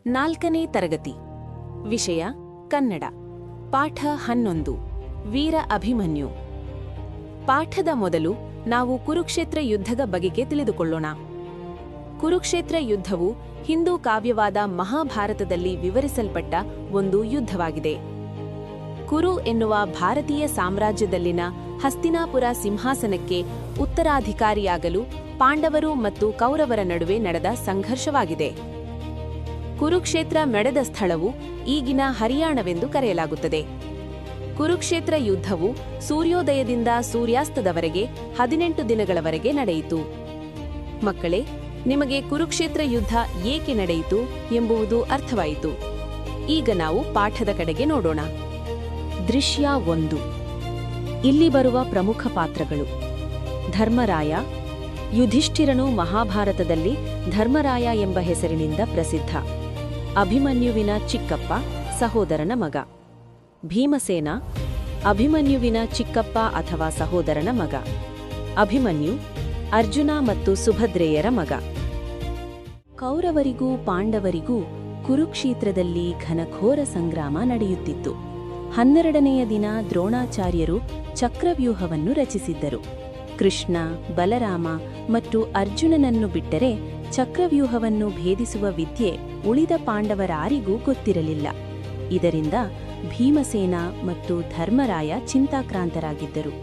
4ನೇ ತರಗತಿ. ವಿಷಯ ಕನ್ನಡ. ಪಾಠ 11. ವೀರ ಅಭಿಮನ್ಯು. ಪಾಠದ ಮೊದಲು ನಾವು ಕುರುಕ್ಷೇತ್ರ ಯುದ್ಧದ ಬಗೆಗೆ ತಿಳಿದುಕೊಳ್ಳೋಣ. ಕುರುಕ್ಷೇತ್ರ ಯುದ್ಧವು ಹಿಂದೂ ಕಾವ್ಯವಾದ ಮಹಾಭಾರತದಲ್ಲಿ ವಿವರಿಸಲ್ಪಟ್ಟ ಒಂದು ಯುದ್ಧವಾಗಿದೆ. ಕುರು ಎನ್ನುವ ಭಾರತೀಯ ಸಾಮ್ರಾಜ್ಯದಲ್ಲಿನ ಹಸ್ತಿನಾಪುರ ಸಿಂಹಾಸನಕ್ಕೆ ಉತ್ತರಾಧಿಕಾರಿಯಾಗಲು ಪಾಂಡವರು ಮತ್ತು ಕೌರವರ ನಡುವೆ ನಡೆದ ಸಂಘರ್ಷವಾಗಿದೆ. ಕುರುಕ್ಷೇತ್ರ ನಡೆದ ಸ್ಥಳವು ಈಗಿನ ಹರಿಯಾಣವೆಂದು ಕರೆಯಲಾಗುತ್ತದೆ. ಕುರುಕ್ಷೇತ್ರ ಯುದ್ಧವು ಸೂರ್ಯೋದಯದಿಂದ ಸೂರ್ಯಾಸ್ತದವರೆಗೆ 18 ದಿನಗಳವರೆಗೆ ನಡೆಯಿತು. ಮಕ್ಕಳೇ, ನಿಮಗೆ ಕುರುಕ್ಷೇತ್ರ ಯುದ್ಧ ಏಕೆ ನಡೆಯಿತು ಎಂಬುದು ಅರ್ಥವಾಯಿತು. ಈಗ ನಾವು ಪಾಠದ ಕಡೆಗೆ ನೋಡೋಣ. ದೃಶ್ಯ 1. ಇಲ್ಲಿ ಬರುವ ಪ್ರಮುಖ ಪಾತ್ರಗಳು: ಧರ್ಮರಾಯ. ಯುಧಿಷ್ಠಿರನು ಮಹಾಭಾರತದಲ್ಲಿ ಧರ್ಮರಾಯ ಎಂಬ ಹೆಸರಿನಿಂದ ಪ್ರಸಿದ್ಧ. ಅಭಿಮನ್ಯುವಿನ ಚಿಕ್ಕಪ್ಪ, ಸಹೋದರನ ಮಗ. ಭೀಮಸೇನ. ಅಭಿಮನ್ಯುವಿನ ಚಿಕ್ಕಪ್ಪ ಅಥವಾ ಸಹೋದರನ ಮಗ. ಅಭಿಮನ್ಯು ಅರ್ಜುನ ಮತ್ತು ಸುಭದ್ರೆಯರ ಮಗ. ಕೌರವರಿಗೂ ಪಾಂಡವರಿಗೂ ಕುರುಕ್ಷೇತ್ರದಲ್ಲಿ ಘನಘೋರ ಸಂಗ್ರಾಮ ನಡೆಯುತ್ತಿತ್ತು. 12ನೆಯ ದಿನ ದ್ರೋಣಾಚಾರ್ಯರು ಚಕ್ರವ್ಯೂಹವನ್ನು ರಚಿಸಿದ್ದರು. ಕೃಷ್ಣ, ಬಲರಾಮ ಮತ್ತು ಅರ್ಜುನನನ್ನು ಬಿಟ್ಟರೆ ಚಕ್ರವ್ಯೂಹವನ್ನು ಭೇದಿಸುವ ವಿದ್ಯೆ ಉಳಿದ ಪಾಂಡವರಾರಿಗೂ ಗೊತ್ತಿರಲಿಲ್ಲ. ಇದರಿಂದ ಭೀಮಸೇನ ಮತ್ತು ಧರ್ಮರಾಯ ಚಿಂತಾಕ್ರಾಂತರಾಗಿದ್ದರು.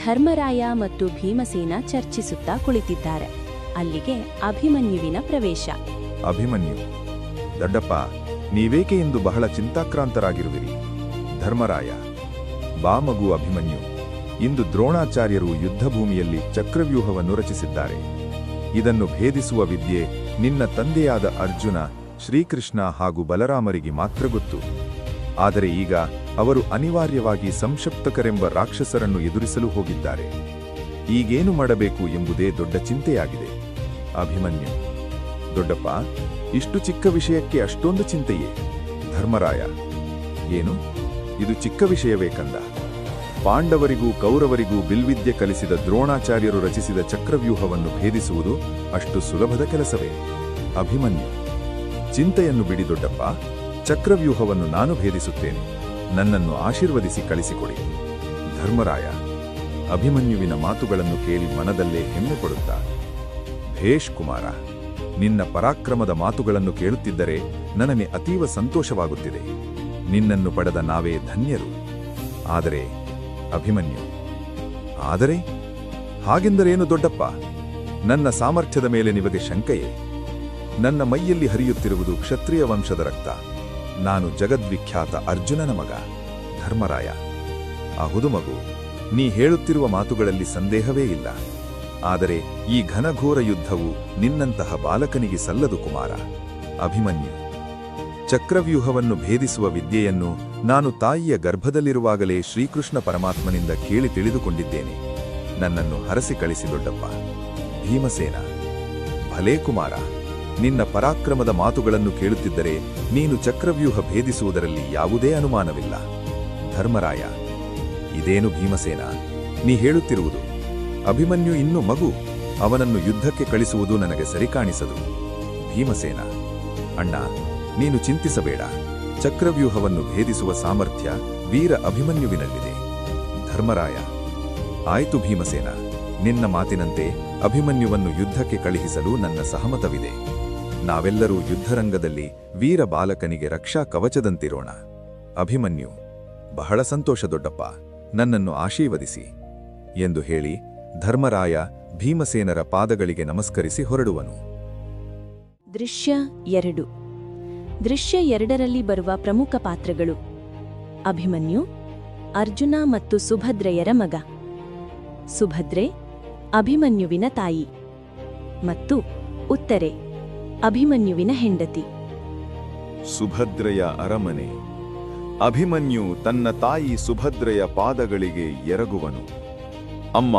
ಧರ್ಮರಾಯ ಮತ್ತು ಭೀಮಸೇನ ಚರ್ಚಿಸುತ್ತಾ ಕುಳಿತಿದ್ದಾರೆ. ಅಲ್ಲಿಗೆ ಅಭಿಮನ್ಯುವಿನ ಪ್ರವೇಶ. ಅಭಿಮನ್ಯು: ದೊಡ್ಡಪ್ಪ, ನೀವೇಕೆ ಎಂದು ಬಹಳ ಚಿಂತಾಕ್ರಾಂತರಾಗಿರುವಿರಿ? ಧರ್ಮರಾಯ: ಬಾ ಮಗು ಅಭಿಮನ್ಯು, ಇಂದು ದ್ರೋಣಾಚಾರ್ಯರು ಯುದ್ಧಭೂಮಿಯಲ್ಲಿ ಚಕ್ರವ್ಯೂಹವನ್ನು ರಚಿಸಿದ್ದಾರೆ. ಇದನ್ನು ಭೇದಿಸುವ ವಿದ್ಯೆ ನಿನ್ನ ತಂದೆಯಾದ ಅರ್ಜುನ, ಶ್ರೀಕೃಷ್ಣ ಹಾಗೂ ಬಲರಾಮರಿಗೆ ಮಾತ್ರ ಗೊತ್ತು. ಆದರೆ ಈಗ ಅವರು ಅನಿವಾರ್ಯವಾಗಿ ಸಂಶಪ್ತಕರೆಂಬ ರಾಕ್ಷಸರನ್ನು ಎದುರಿಸಲು ಹೋಗಿದ್ದಾರೆ. ಈಗೇನು ಮಾಡಬೇಕು ಎಂಬುದೇ ದೊಡ್ಡ ಚಿಂತೆಯಾಗಿದೆ. ಅಭಿಮನ್ಯು: ದೊಡ್ಡಪ್ಪ, ಇಷ್ಟು ಚಿಕ್ಕ ವಿಷಯಕ್ಕೆ ಅಷ್ಟೊಂದು ಚಿಂತೆಯೇ? ಧರ್ಮರಾಯ: ಏನು, ಇದು ಚಿಕ್ಕ ವಿಷಯವೇ ಕಂದ? ಪಾಂಡವರಿಗೂ ಕೌರವರಿಗೂ ಬಿಲ್ವಿದ್ಯೆ ಕಲಿಸಿದ ದ್ರೋಣಾಚಾರ್ಯರು ರಚಿಸಿದ ಚಕ್ರವ್ಯೂಹವನ್ನು ಭೇದಿಸುವುದು ಅಷ್ಟು ಸುಲಭದ ಕೆಲಸವೇ? ಅಭಿಮನ್ಯು: ಚಿಂತೆಯನ್ನು ಬಿಡಿ ದೊಡ್ಡಪ್ಪ, ಚಕ್ರವ್ಯೂಹವನ್ನು ನಾನು ಭೇದಿಸುತ್ತೇನೆ. ನನ್ನನ್ನು ಆಶೀರ್ವದಿಸಿ ಕಳಿಸಿಕೊಡಿ. ಧರ್ಮರಾಯ ಅಭಿಮನ್ಯುವಿನ ಮಾತುಗಳನ್ನು ಕೇಳಿ ಮನದಲ್ಲೇ ಹೆಮ್ಮೆ ಪಡುತ್ತಾ: ಭೇಷ್ ಕುಮಾರ, ನಿನ್ನ ಪರಾಕ್ರಮದ ಮಾತುಗಳನ್ನು ಕೇಳುತ್ತಿದ್ದರೆ ನನಗೆ ಅತೀವ ಸಂತೋಷವಾಗುತ್ತಿದೆ. ನಿನ್ನನ್ನು ಪಡೆದ ನಾವೇ ಧನ್ಯರು. ಆದರೆ ಅಭಿಮನ್ಯು: ಆದರೆ? ಹಾಗೆಂದರೇನು ದೊಡ್ಡಪ್ಪ? ನನ್ನ ಸಾಮರ್ಥ್ಯದ ಮೇಲೆ ನಿಮಗೆ ಶಂಕೆಯೇ? ನನ್ನ ಮೈಯಲ್ಲಿ ಹರಿಯುತ್ತಿರುವುದು ಕ್ಷತ್ರಿಯ ವಂಶದ ರಕ್ತ. ನಾನು ಜಗದ್ವಿಖ್ಯಾತ ಅರ್ಜುನನ ಮಗ. ಧರ್ಮರಾಯ: ಹೌದು ಮಗು, ನೀ ಹೇಳುತ್ತಿರುವ ಮಾತುಗಳಲ್ಲಿ ಸಂದೇಹವೇ ಇಲ್ಲ. ಆದರೆ ಈ ಘನಘೋರ ಯುದ್ಧವು ನಿನ್ನಂತಹ ಬಾಲಕನಿಗೆ ಸಲ್ಲದು ಕುಮಾರ. ಅಭಿಮನ್ಯು: ಚಕ್ರವ್ಯೂಹವನ್ನು ಭೇದಿಸುವ ವಿದ್ಯೆಯನ್ನು ನಾನು ತಾಯಿಯ ಗರ್ಭದಲ್ಲಿರುವಾಗಲೇ ಶ್ರೀಕೃಷ್ಣ ಪರಮಾತ್ಮನಿಂದ ಕೇಳಿ ತಿಳಿದುಕೊಂಡಿದ್ದೇನೆ. ನನ್ನನ್ನು ಹರಸಿ ಕಳಿಸಿ ದೊಡ್ಡಪ್ಪ. ಭೀಮಸೇನ: ಭಲೇ ಕುಮಾರ, ನಿನ್ನ ಪರಾಕ್ರಮದ ಮಾತುಗಳನ್ನು ಕೇಳುತ್ತಿದ್ದರೆ ನೀನು ಚಕ್ರವ್ಯೂಹ ಭೇದಿಸುವುದರಲ್ಲಿ ಯಾವುದೇ ಅನುಮಾನವಿಲ್ಲ. ಧರ್ಮರಾಯ: ಇದೇನು ಭೀಮಸೇನ ನೀ ಹೇಳುತ್ತಿರುವುದು? ಅಭಿಮನ್ಯು ಇನ್ನೂ ಮಗು, ಅವನನ್ನು ಯುದ್ಧಕ್ಕೆ ಕಳಿಸುವುದು ನನಗೆ ಸರಿ ಕಾಣಿಸದು. ಭೀಮಸೇನ: ಅಣ್ಣ, ನೀನು ಚಿಂತಿಸಬೇಡ. ಚಕ್ರವ್ಯೂಹವನ್ನು ಭೇದಿಸುವ ಸಾಮರ್ಥ್ಯ ವೀರ ಅಭಿಮನ್ಯುವಿನಲ್ಲಿದೆ. ಧರ್ಮರಾಯ: ಆಯ್ತು ಭೀಮಸೇನ, ನಿನ್ನ ಮಾತಿನಂತೆ ಅಭಿಮನ್ಯುವನ್ನು ಯುದ್ಧಕ್ಕೆ ಕಳುಹಿಸಲು ನನ್ನ ಸಹಮತವಿದೆ. ನಾವೆಲ್ಲರೂ ಯುದ್ಧರಂಗದಲ್ಲಿ ವೀರ ಬಾಲಕನಿಗೆ ರಕ್ಷಾ ಕವಚದಂತಿರೋಣ. ಅಭಿಮನ್ಯು: ಬಹಳ ಸಂತೋಷ ದೊಡ್ಡಪ್ಪ, ನನ್ನನ್ನು ಆಶೀರ್ವದಿಸಿ ಎಂದು ಹೇಳಿ ಧರ್ಮರಾಯ ಭೀಮಸೇನರ ಪಾದಗಳಿಗೆ ನಮಸ್ಕರಿಸಿ ಹೊರಡುವನು. ದೃಶ್ಯ 2. ದೃಶ್ಯ 2ರಲ್ಲಿ ಬರುವ ಪ್ರಮುಖ ಪಾತ್ರಗಳು: ಅಭಿಮನ್ಯು ಅರ್ಜುನ ಮತ್ತು ಸುಭದ್ರೆಯರ ಮಗ. ಸುಭದ್ರೆ ಅಭಿಮನ್ಯುವಿನ ತಾಯಿ ಮತ್ತು ಉತ್ತರೆ ಅಭಿಮನ್ಯುವಿನ ಹೆಂಡತಿ. ಸುಭದ್ರೆಯ ಅರಮನೆ. ಅಭಿಮನ್ಯು ತನ್ನ ತಾಯಿ ಸುಭದ್ರೆಯ ಪಾದಗಳಿಗೆ ಎರಗುವನು. ಅಮ್ಮ,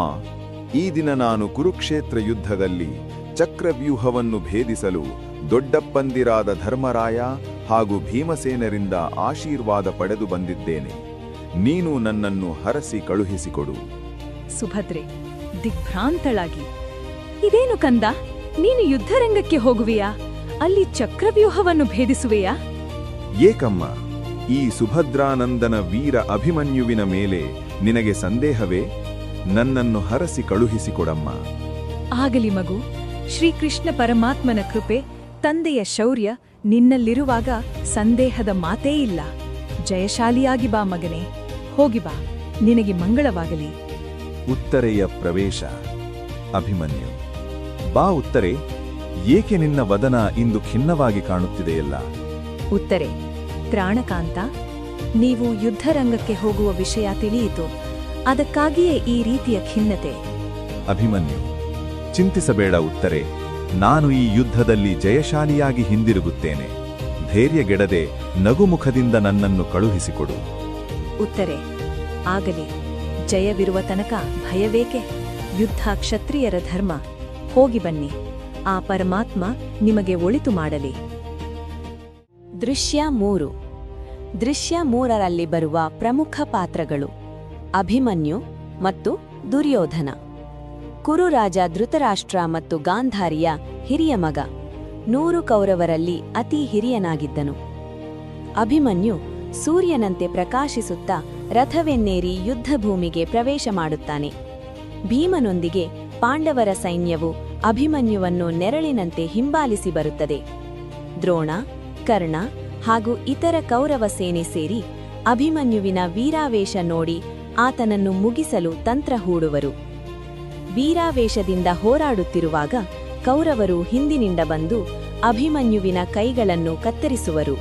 ಈ ದಿನ ನಾನು ಕುರುಕ್ಷೇತ್ರ ಯುದ್ಧದಲ್ಲಿ ಚಕ್ರವ್ಯೂಹವನ್ನು ಭೇದಿಸಲು ದೊಡ್ಡಪ್ಪಂದಿರಾದ ಧರ್ಮರಾಯ ಹಾಗೂ ಭೀಮಸೇನರಿಂದ ಆಶೀರ್ವಾದ ಪಡೆದು ಬಂದಿದ್ದೇನೆ. ನೀನು ನನ್ನನ್ನು ಹರಸಿ ಕಳುಹಿಸಿಕೊಡು. ಸುಭದ್ರೆ ದಿಗ್ಭ್ರಾಂತಳಾಗಿ: ಇದೇನು ಕಂದ, ನೀನು ಯುದ್ಧರಂಗಕ್ಕೆ ಹೋಗುವಿಯಾ? ಅಲ್ಲಿ ಚಕ್ರವ್ಯೂಹವನ್ನು ಭೇದಿಸುವೆಯಾ? ಏಕಮ್ಮ, ಈ ಸುಭದ್ರಾನಂದನ ವೀರ ಅಭಿಮನ್ಯುವಿನ ಮೇಲೆ ನಿನಗೆ ಸಂದೇಹವೇ? ನನ್ನನ್ನು ಹರಸಿ ಕಳುಹಿಸಿಕೊಡಮ್ಮ. ಆಗಲಿ ಮಗು. ಶ್ರೀಕೃಷ್ಣ ಪರಮಾತ್ಮನ ಕೃಪೆ, ತಂದೆಯ ಶೌರ್ಯ ನಿನ್ನಲ್ಲಿರುವಾಗ ಸಂದೇಹದ ಮಾತೇ ಇಲ್ಲ. ಜಯಶಾಲಿಯಾಗಿ ಬಾ ಮಗನೇ. ಹೋಗಿ ಬಾ, ನಿನಗೆ ಮಂಗಳವಾಗಲಿ. ಉತ್ತರೆಯ ಪ್ರವೇಶ. ಅಭಿಮನ್ಯು: ಬಾ ಉತ್ತರೆ, ಏಕೆ ನಿನ್ನ ವದನ ಇಂದು ಖಿನ್ನವಾಗಿ ಕಾಣುತ್ತಿದೆಯಲ್ಲ? ಉತ್ತರೆ: ತ್ರಾಣಕಾಂತ, ನೀವು ಯುದ್ಧರಂಗಕ್ಕೆ ಹೋಗುವ ವಿಷಯ ತಿಳಿಯಿತು. ಅದಕ್ಕಾಗಿಯೇ ಈ ರೀತಿಯ ಖಿನ್ನತೆ. ಅಭಿಮನ್ಯು: ಚಿಂತಿಸಬೇಡ ಉತ್ತರೆ, ನಾನು ಈ ಯುದ್ಧದಲ್ಲಿ ಜಯಶಾಲಿಯಾಗಿ ಹಿಂದಿರುಗುತ್ತೇನೆ. ಧೈರ್ಯಗೆಡದೆ ನಗುಮುಖದಿಂದ ನನ್ನನ್ನು ಕಳುಹಿಸಿಕೊಡು. ಉತ್ತರೆ: ಆಗಲಿ. ಜಯವಿರುವ ತನಕ ಭಯವೇಕೆ? ಯುದ್ಧ ಕ್ಷತ್ರಿಯರ ಧರ್ಮ. ಹೋಗಿ ಬನ್ನಿ. ಆ ಪರಮಾತ್ಮ ನಿಮಗೆ ಒಳಿತು ಮಾಡಲಿ. ದೃಶ್ಯ 3. ದೃಶ್ಯ 3ರಲ್ಲಿ ಬರುವ ಪ್ರಮುಖ ಪಾತ್ರಗಳು: ಅಭಿಮನ್ಯು ಮತ್ತು ದುರ್ಯೋಧನ. ಕುರುರಾಜ ಧೃತರಾಷ್ಟ್ರ ಮತ್ತು ಗಾಂಧಾರಿಯ ಹಿರಿಯ ಮಗ. 100 ಕೌರವರಲ್ಲಿ ಅತಿ ಹಿರಿಯನಾಗಿದ್ದನು. ಅಭಿಮನ್ಯು ಸೂರ್ಯನಂತೆ ಪ್ರಕಾಶಿಸುತ್ತಾ ರಥವೆನ್ನೇರಿ ಯುದ್ಧಭೂಮಿಗೆ ಪ್ರವೇಶ ಮಾಡುತ್ತಾನೆ. ಭೀಮನೊಂದಿಗೆ ಪಾಂಡವರ ಸೈನ್ಯವು ಅಭಿಮನ್ಯುವನ್ನು ನೆರಳಿನಂತೆ ಹಿಂಬಾಲಿಸಿ ಬರುತ್ತದೆ. ದ್ರೋಣ, ಕರ್ಣ ಹಾಗೂ ಇತರ ಕೌರವ ಸೇನೆ ಸೇರಿ ಅಭಿಮನ್ಯುವಿನ ವೀರಾವೇಶ ನೋಡಿ ಆತನನ್ನು ಮುಗಿಸಲು ತಂತ್ರ ಹೂಡುವರು. ವೀರಾವೇಶದಿಂದ ಹೋರಾಡುತ್ತಿರುವಾಗ ಕೌರವರು ಹಿಂದಿನಿಂದ ಬಂದು ಅಭಿಮನ್ಯುವಿನ ಕೈಗಳನ್ನು ಕತ್ತರಿಸುವರು.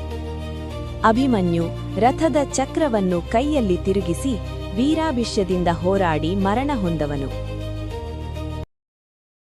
ಅಭಿಮನ್ಯು ರಥದ ಚಕ್ರವನ್ನು ಕೈಯಲ್ಲಿ ತಿರುಗಿಸಿ ವೀರಾಭಿಷ್ಯದಿಂದ ಹೋರಾಡಿ ಮರಣ ಹೊಂದವನು.